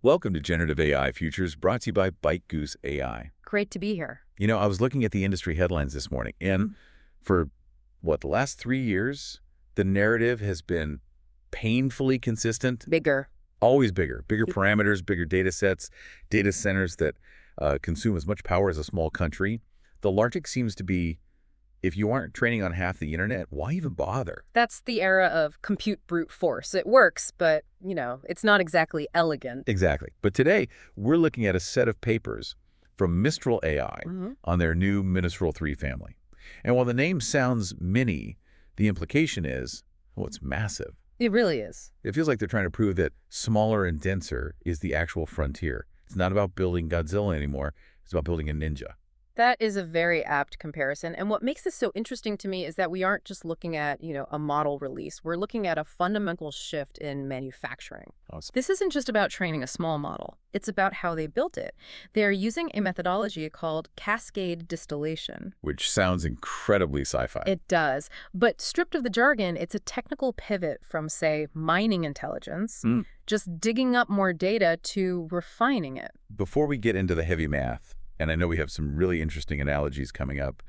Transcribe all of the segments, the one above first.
Welcome to Generative AI Futures, brought to you by Byte Goose AI. Great to be here. I was looking at the industry headlines this morning, and for, the last 3 years, the narrative has been painfully consistent. Bigger. Always bigger. Bigger parameters, bigger data sets, data centers that consume as much power as a small country. The logic seems to be, if you aren't training on half the internet, why even bother? That's the era of compute brute force. It works, but, it's not exactly elegant. Exactly. But today, we're looking at a set of papers from Mistral AI on their new Ministral 3 family. And while the name sounds mini, the implication is, it's massive. It really is. It feels like they're trying to prove that smaller and denser is the actual frontier. It's not about building Godzilla anymore. It's about building a ninja. That is a very apt comparison. And what makes this so interesting to me is that we aren't just looking at, a model release. We're looking at a fundamental shift in manufacturing. Awesome. This isn't just about training a small model. It's about how they built it. They're using a methodology called Cascade Distillation. Which sounds incredibly sci-fi. It does. But stripped of the jargon, it's a technical pivot from, say, mining intelligence, just digging up more data, to refining it. Before we get into the heavy math, and I know we have some really interesting analogies coming up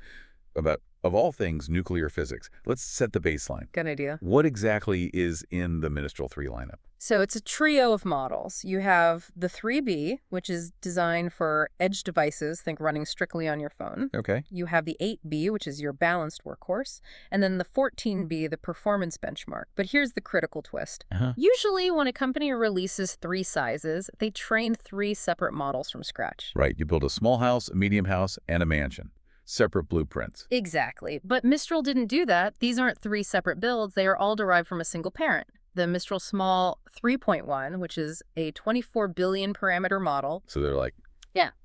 about, of all things, nuclear physics. Let's set the baseline. Good idea. What exactly is in the Ministral 3 lineup? So it's a trio of models. You have the 3B, which is designed for edge devices, think running strictly on your phone. Okay. You have the 8B, which is your balanced workhorse, and then the 14B, the performance benchmark. But here's the critical twist. Usually when a company releases 3 sizes, they train 3 separate models from scratch. Right. You build a small house, a medium house, and a mansion. Separate blueprints. Exactly. But Mistral didn't do that. These aren't 3 separate builds. They are all derived from a single parent. The Mistral Small 3.1, which is a 24 billion parameter model. So they're like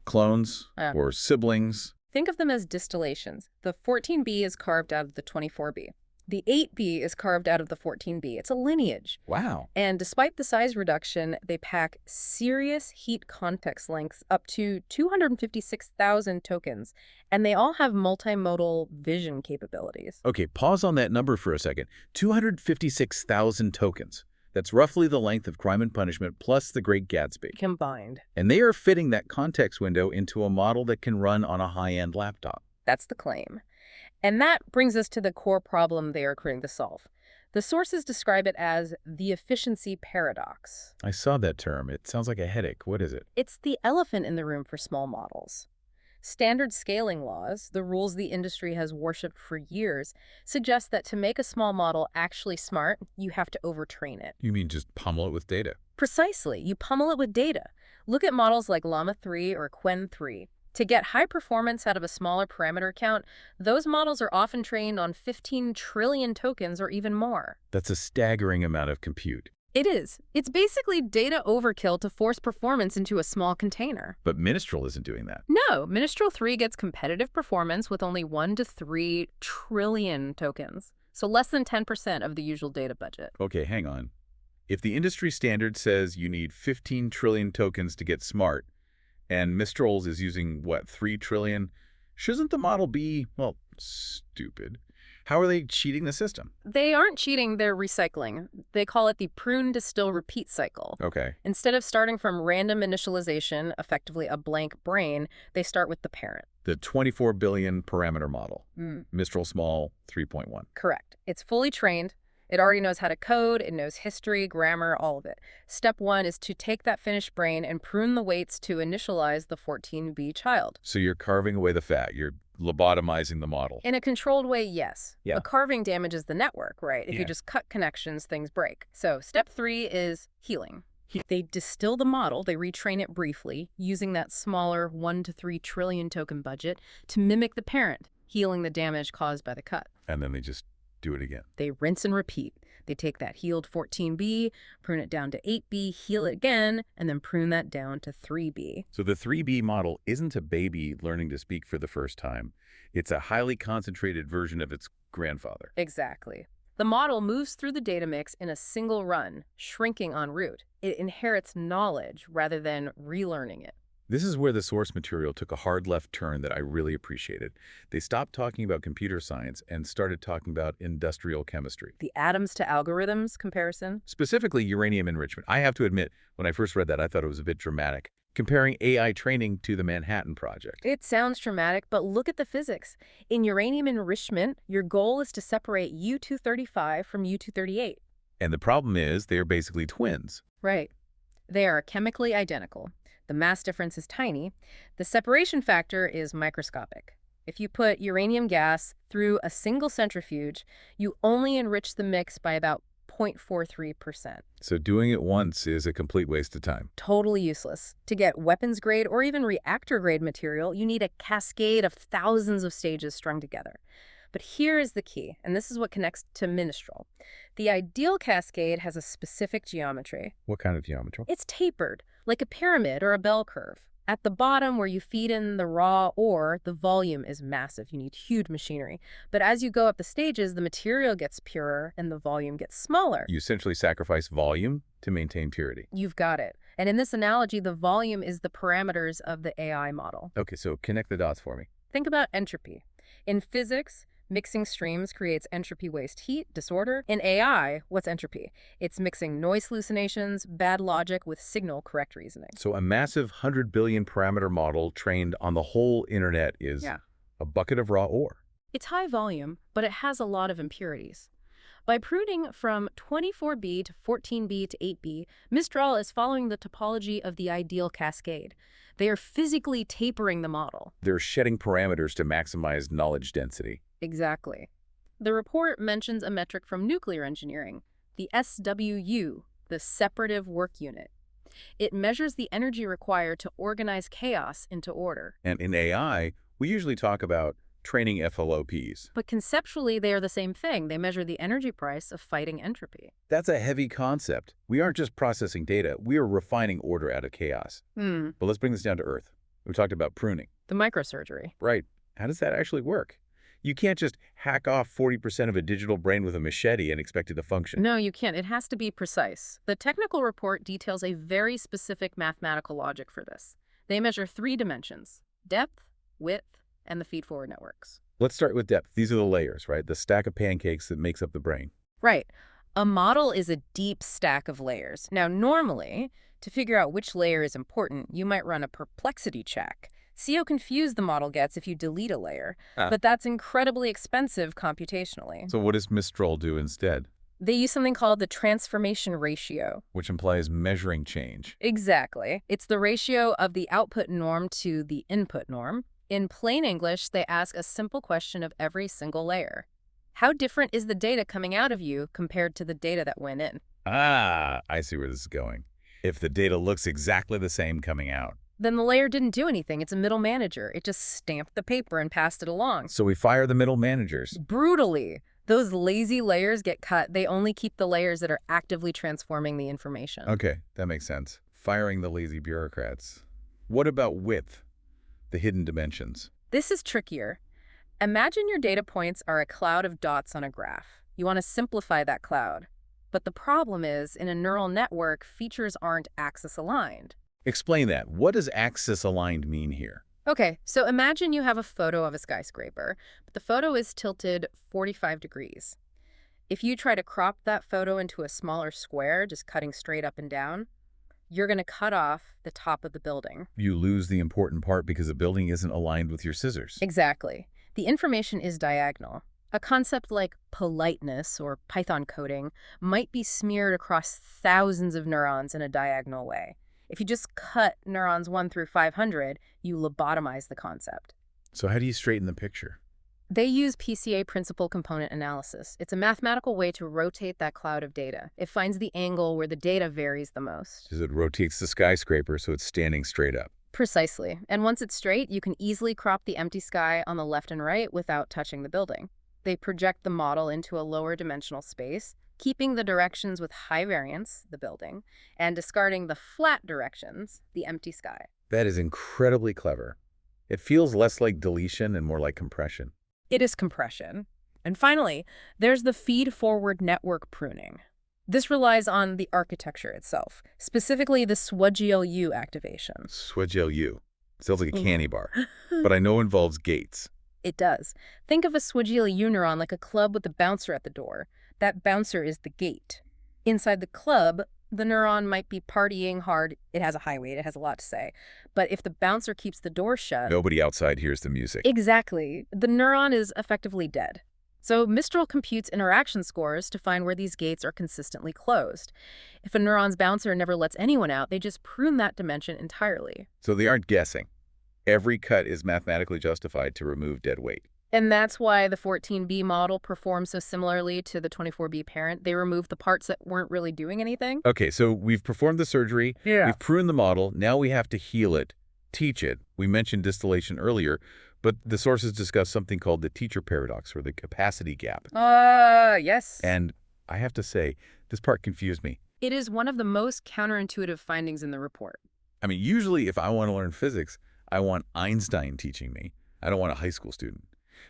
clones or siblings. Think of them as distillations. The 14B is carved out of the 24B. The 8B is carved out of the 14B. It's a lineage. Wow. And despite the size reduction, they pack serious heat context lengths up to 256,000 tokens, and they all have multimodal vision capabilities. Okay, pause on that number for a second. 256,000 tokens. That's roughly the length of Crime and Punishment plus The Great Gatsby. Combined. And they are fitting that context window into a model that can run on a high-end laptop. That's the claim. And that brings us to the core problem they are trying to solve. The sources describe it as the efficiency paradox. I saw that term. It sounds like a headache. What is it? It's the elephant in the room for small models. Standard scaling laws, the rules the industry has worshipped for years, suggest that to make a small model actually smart, you have to overtrain it. You mean just pummel it with data? Precisely. You pummel it with data. Look at models like Llama 3 or Qwen 3. To get high performance out of a smaller parameter count, those models are often trained on 15 trillion tokens or even more. That's a staggering amount of compute. It is. It's basically data overkill to force performance into a small container. But Ministral isn't doing that. No, Ministral 3 gets competitive performance with only 1 to 3 trillion tokens, so less than 10% of the usual data budget. Okay, hang on. If the industry standard says you need 15 trillion tokens to get smart, and Mistral's is using, 3 trillion? Shouldn't the model be, stupid? How are they cheating the system? They aren't cheating, they're recycling. They call it the Prune-Distill-Repeat cycle. Okay. Instead of starting from random initialization, effectively a blank brain, they start with the parent. The 24 billion parameter model. Mistral Small 3.1. Correct. It's fully trained. It already knows how to code, it knows history, grammar, all of it. Step 1 is to take that finished brain and prune the weights to initialize the 14B child. So you're carving away the fat. You're lobotomizing the model. In a controlled way, yes. Yeah. But carving damages the network, right? If you just cut connections, things break. So step 3 is healing. They distill the model, they retrain it briefly, using that smaller 1 to 3 trillion token budget to mimic the parent, healing the damage caused by the cut. And then they just do it again. They rinse and repeat. They take that healed 14B, prune it down to 8B, heal it again, and then prune that down to 3B. So the 3B model isn't a baby learning to speak for the first time. It's a highly concentrated version of its grandfather. Exactly. The model moves through the data mix in a single run, shrinking en route. It inherits knowledge rather than relearning it. This is where the source material took a hard left turn that I really appreciated. They stopped talking about computer science and started talking about industrial chemistry. The atoms to algorithms comparison? Specifically, uranium enrichment. I have to admit, when I first read that, I thought it was a bit dramatic, comparing AI training to the Manhattan Project. It sounds dramatic, but look at the physics. In uranium enrichment, your goal is to separate U-235 from U-238. And the problem is they're basically twins. Right. They are chemically identical. The mass difference is tiny. The separation factor is microscopic. If you put uranium gas through a single centrifuge, you only enrich the mix by about 0.43%. So doing it once is a complete waste of time. Totally useless. To get weapons-grade or even reactor-grade material, you need a cascade of thousands of stages strung together. But here is the key, and this is what connects to Ministral. The ideal cascade has a specific geometry. What kind of geometry? It's tapered, like a pyramid or a bell curve. At the bottom, where you feed in the raw ore, the volume is massive. You need huge machinery. But as you go up the stages, the material gets purer and the volume gets smaller. You essentially sacrifice volume to maintain purity. You've got it. And in this analogy, the volume is the parameters of the AI model. Okay, so connect the dots for me. Think about entropy. In physics, mixing streams creates entropy, waste, heat, disorder. In AI, what's entropy? It's mixing noise hallucinations, bad logic with signal correct reasoning. So a massive 100 billion parameter model trained on the whole internet is a bucket of raw ore. It's high volume, but it has a lot of impurities. By pruning from 24B to 14B to 8B, Mistral is following the topology of the ideal cascade. They are physically tapering the model. They're shedding parameters to maximize knowledge density. Exactly. The report mentions a metric from nuclear engineering, the SWU, the separative work unit. It measures the energy required to organize chaos into order. And in AI, we usually talk about training FLOPs. But conceptually, they are the same thing. They measure the energy price of fighting entropy. That's a heavy concept. We aren't just processing data. We are refining order out of chaos. But let's bring this down to earth. We talked about pruning. The microsurgery. Right. How does that actually work? You can't just hack off 40% of a digital brain with a machete and expect it to function. No, you can't. It has to be precise. The technical report details a very specific mathematical logic for this. They measure 3 dimensions: depth, width, and the feed-forward networks. Let's start with depth. These are the layers, right? The stack of pancakes that makes up the brain. Right. A model is a deep stack of layers. Now, normally, to figure out which layer is important, you might run a perplexity check. See how confused the model gets if you delete a layer. But that's incredibly expensive computationally. So what does Mistral do instead? They use something called the transformation ratio. Which implies measuring change. Exactly. It's the ratio of the output norm to the input norm. In plain English, they ask a simple question of every single layer. How different is the data coming out of you compared to the data that went in? Ah, I see where this is going. If the data looks exactly the same coming out, then the layer didn't do anything. It's a middle manager. It just stamped the paper and passed it along. So we fire the middle managers. Brutally. Those lazy layers get cut. They only keep the layers that are actively transforming the information. Okay, that makes sense. Firing the lazy bureaucrats. What about width? The hidden dimensions. This is trickier. Imagine your data points are a cloud of dots on a graph. You want to simplify that cloud. But the problem is, in a neural network, features aren't axis-aligned. Explain that. What does axis-aligned mean here? Okay, so imagine you have a photo of a skyscraper, but the photo is tilted 45 degrees. If you try to crop that photo into a smaller square, just cutting straight up and down, you're going to cut off the top of the building. You lose the important part because the building isn't aligned with your scissors. Exactly. The information is diagonal. A concept like politeness or Python coding might be smeared across thousands of neurons in a diagonal way. If you just cut neurons 1 through 500, you lobotomize the concept. So how do you straighten the picture? They use PCA principal component analysis. It's a mathematical way to rotate that cloud of data. It finds the angle where the data varies the most. It rotates the skyscraper so it's standing straight up. Precisely. And once it's straight, you can easily crop the empty sky on the left and right without touching the building. They project the model into a lower dimensional space, keeping the directions with high variance, the building, and discarding the flat directions, the empty sky. That is incredibly clever. It feels less like deletion and more like compression. It is compression. And finally, there's the feed-forward network pruning. This relies on the architecture itself, specifically the SWGLU activation. SWGLU. Sounds like a candy bar, but I know involves gates. It does. Think of a SWGLU neuron like a club with a bouncer at the door. That bouncer is the gate. Inside the club, the neuron might be partying hard. It has a high weight. It has a lot to say. But if the bouncer keeps the door shut... Nobody outside hears the music. Exactly. The neuron is effectively dead. So Mistral computes interaction scores to find where these gates are consistently closed. If a neuron's bouncer never lets anyone out, they just prune that dimension entirely. So they aren't guessing. Every cut is mathematically justified to remove dead weight. And that's why the 14B model performs so similarly to the 24B parent. They remove the parts that weren't really doing anything. Okay, so we've performed the surgery. Yeah. We've pruned the model. Now we have to heal it, teach it. We mentioned distillation earlier, but the sources discuss something called the teacher paradox, or the capacity gap. Yes. And I have to say, this part confused me. It is one of the most counterintuitive findings in the report. I mean, usually if I want to learn physics, I want Einstein teaching me. I don't want a high school student.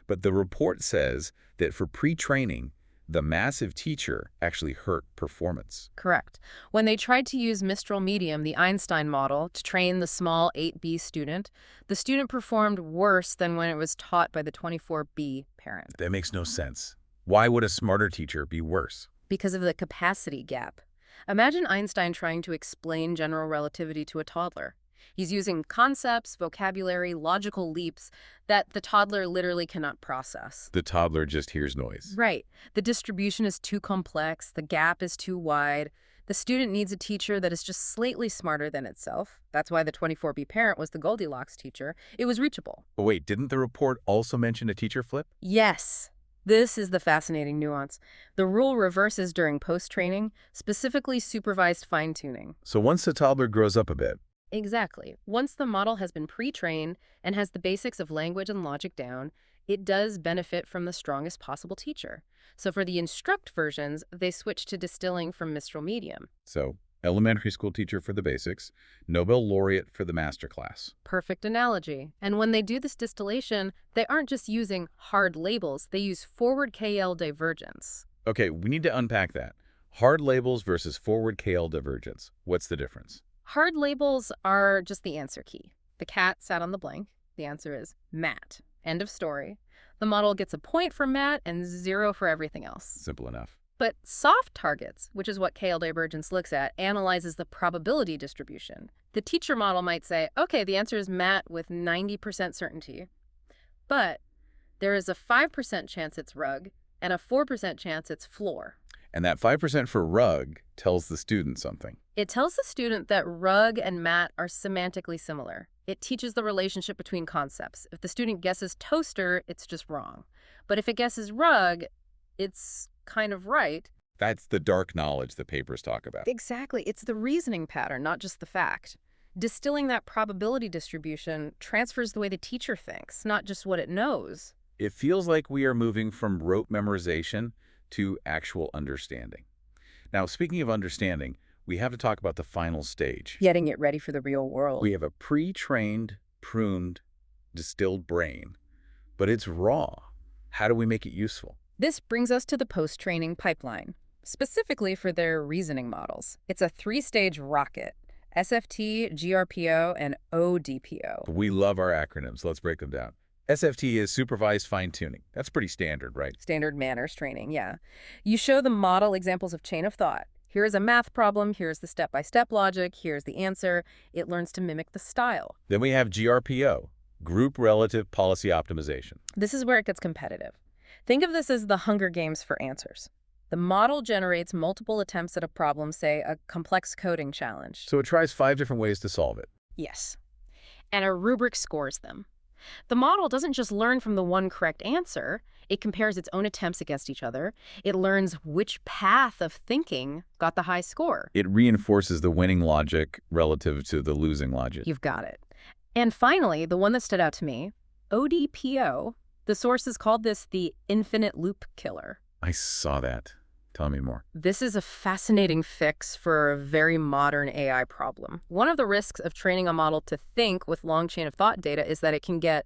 But the report says that for pre-training, the massive teacher actually hurt performance. Correct. When they tried to use Mistral Medium, the Einstein model, to train the small 8B student, the student performed worse than when it was taught by the 24B parent. That makes no sense. Why would a smarter teacher be worse? Because of the capacity gap. Imagine Einstein trying to explain general relativity to a toddler. He's using concepts, vocabulary, logical leaps that the toddler literally cannot process. The toddler just hears noise. Right. The distribution is too complex. The gap is too wide. The student needs a teacher that is just slightly smarter than itself. That's why the 24B parent was the Goldilocks teacher. It was reachable. But wait, didn't the report also mention a teacher flip? Yes. This is the fascinating nuance. The rule reverses during post-training, specifically supervised fine-tuning. So once the toddler grows up a bit. Exactly. Once the model has been pre-trained and has the basics of language and logic down, it does benefit from the strongest possible teacher. So for the instruct versions, they switch to distilling from Mistral Medium. So elementary school teacher for the basics, Nobel laureate for the masterclass. Perfect analogy. And when they do this distillation, they aren't just using hard labels, they use forward KL divergence. Okay, we need to unpack that. Hard labels versus forward KL divergence. What's the difference? Hard labels are just the answer key. The cat sat on the blank. The answer is Matt. End of story. The model gets a point for Matt and 0 for everything else. Simple enough. But soft targets, which is what KL divergence looks at, analyzes the probability distribution. The teacher model might say, okay, the answer is Matt with 90% certainty. But there is a 5% chance it's rug and a 4% chance it's floor. And that 5% for rug tells the student something. It tells the student that rug and mat are semantically similar. It teaches the relationship between concepts. If the student guesses toaster, it's just wrong. But if it guesses rug, it's kind of right. That's the dark knowledge the papers talk about. Exactly. It's the reasoning pattern, not just the fact. Distilling that probability distribution transfers the way the teacher thinks, not just what it knows. It feels like we are moving from rote memorization to actual understanding. Now, speaking of understanding, we have to talk about the final stage. Getting it ready for the real world. We have a pre-trained, pruned, distilled brain, but it's raw. How do we make it useful? This brings us to the post-training pipeline, specifically for their reasoning models. It's a 3-stage rocket: SFT, GRPO, and ODPO. We love our acronyms. Let's break them down. SFT is supervised fine-tuning. That's pretty standard, right? Standard manners training, yeah. You show the model examples of chain of thought. Here's a math problem, here's the step-by-step logic, here's the answer. It learns to mimic the style. Then we have GRPO, Group Relative Policy Optimization. This is where it gets competitive. Think of this as the Hunger Games for answers. The model generates multiple attempts at a problem, say a complex coding challenge. So it tries 5 different ways to solve it. Yes. And a rubric scores them. The model doesn't just learn from the one correct answer. It compares its own attempts against each other. It learns which path of thinking got the high score. It reinforces the winning logic relative to the losing logic. You've got it. And finally, the one that stood out to me, ODPO, the sources called this the infinite loop killer. I saw that. Tell me more. This is a fascinating fix for a very modern AI problem. One of the risks of training a model to think with long chain of thought data is that it can get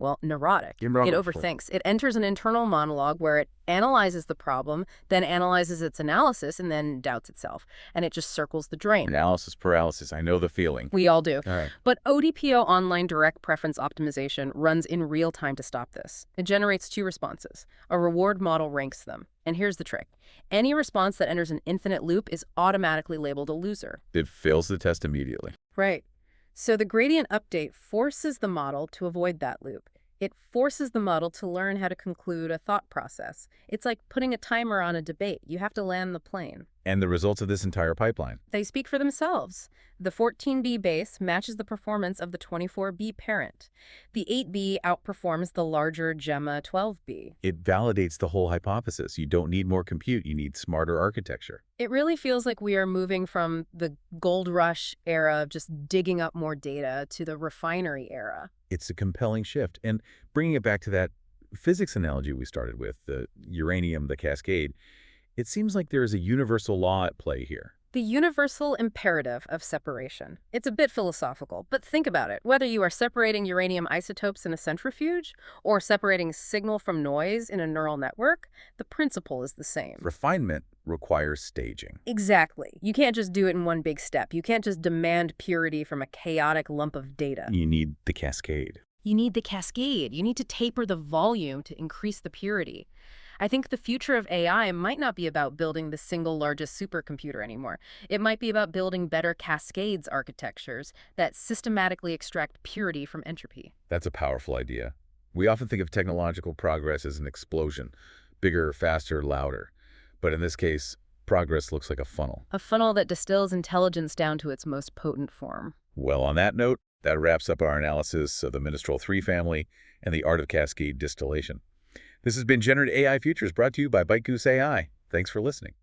well, neurotic. It Neurotic. overthinks. It enters an internal monologue where it analyzes the problem, then analyzes its analysis, and then doubts itself. And it just circles the drain. Analysis paralysis. I know the feeling. We all do. All right. But ODPO Online Direct Preference Optimization runs in real time to stop this. It generates 2 responses. A reward model ranks them. And here's the trick. Any response that enters an infinite loop is automatically labeled a loser. It fails the test immediately. Right. So the gradient update forces the model to avoid that loop. It forces the model to learn how to conclude a thought process. It's like putting a timer on a debate. You have to land the plane. And the results of this entire pipeline? They speak for themselves. The 14B base matches the performance of the 24B parent. The 8B outperforms the larger Gemma 12B. It validates the whole hypothesis. You don't need more compute. You need smarter architecture. It really feels like we are moving from the gold rush era of just digging up more data to the refinery era. It's a compelling shift. And bringing it back to that physics analogy we started with, the uranium, the cascade, it seems like there is a universal law at play here. The universal imperative of separation. It's a bit philosophical, but think about it. Whether you are separating uranium isotopes in a centrifuge or separating signal from noise in a neural network, the principle is the same. Refinement requires staging. Exactly. You can't just do it in one big step. You can't just demand purity from a chaotic lump of data. You need the cascade. You need the cascade. You need to taper the volume to increase the purity. I think the future of AI might not be about building the single largest supercomputer anymore. It might be about building better cascades architectures that systematically extract purity from entropy. That's a powerful idea. We often think of technological progress as an explosion, bigger, faster, louder. But in this case, progress looks like a funnel. A funnel that distills intelligence down to its most potent form. Well, on that note, that wraps up our analysis of the Ministral 3 family and the art of cascade distillation. This has been Generative AI Futures, brought to you by Byte Goose AI. Thanks for listening.